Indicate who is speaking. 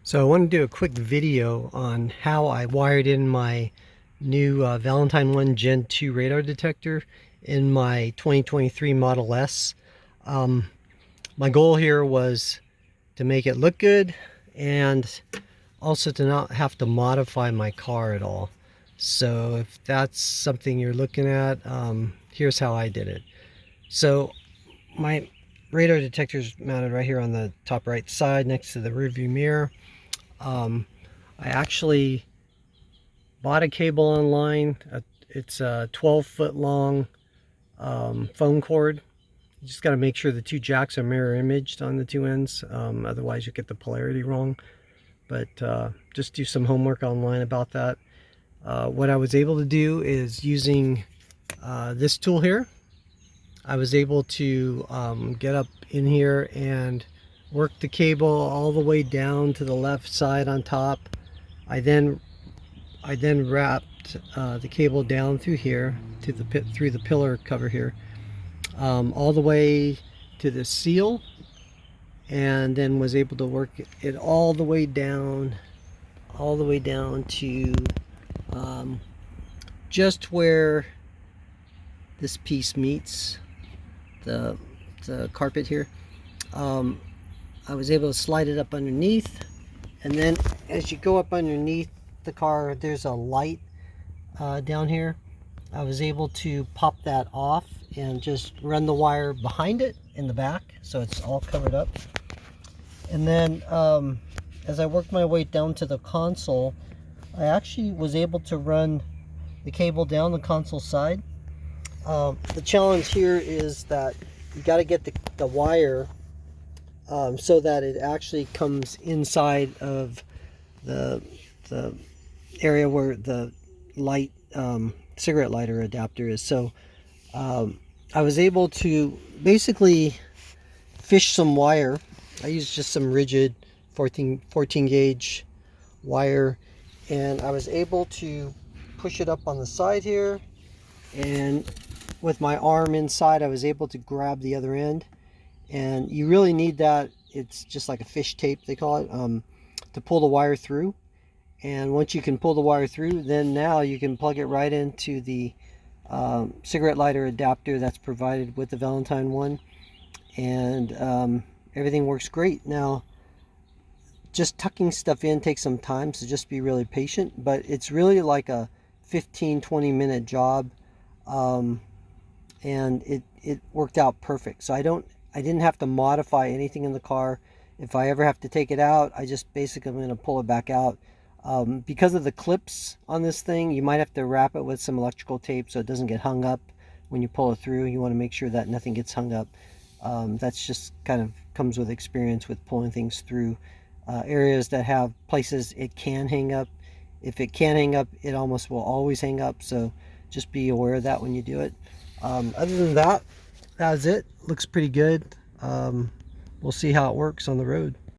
Speaker 1: So I want to do a quick video on how I wired in my new Valentine One Gen 2 radar detector in my 2023 Model S. My goal here was to make it look good and also to not have to modify my car at all. So if that's something you're looking at, here's how I did it. So my radar detector is mounted right here on the top right side next to the rearview mirror. I actually bought a cable online. It's a 12-foot long phone cord. You just got to make sure the two jacks are mirror imaged on the two ends. Otherwise you get the polarity wrong. But just do some homework online about that. What I was able to do is using this tool here. I was able to get up in here and work the cable all the way down to the left side on top. I then wrapped the cable down through here to through the pillar cover here, all the way to the seal, and then was able to work it all the way down to just where this piece meets the carpet here. I was able to slide it up underneath, and then as you go up underneath the car, there's a light down here. I was able to pop that off and just run the wire behind it in the back, so it's all covered up. And then as I worked my way down to the console, I actually was able to run the cable down the console side. The challenge here is that you got to get the wire so that it actually comes inside of the area where the light cigarette lighter adapter is. So I was able to basically fish some wire. I used just some rigid 14 gauge wire, and I was able to push it up on the side here, and with my arm inside I was able to grab the other end. And you really need that, it's just like a fish tape they call it, to pull the wire through. And once you can pull the wire through, then now you can plug it right into the cigarette lighter adapter that's provided with the Valentine One, and everything works great. Now, just tucking stuff in takes some time, so just be really patient, but it's really like a 15-20 minute job, and it worked out perfect. So I didn't have to modify anything in the car. If I ever have to take it out, I just basically am going to pull it back out. Because of the clips on this thing, you might have to wrap it with some electrical tape so it doesn't get hung up when you pull it through. You want to make sure that nothing gets hung up. That's just kind of comes with experience with pulling things through areas that have places it can hang up. If it can hang up, it almost will always hang up, so just be aware of that when you do it. Other than that, that's it. Looks pretty good. We'll see how it works on the road.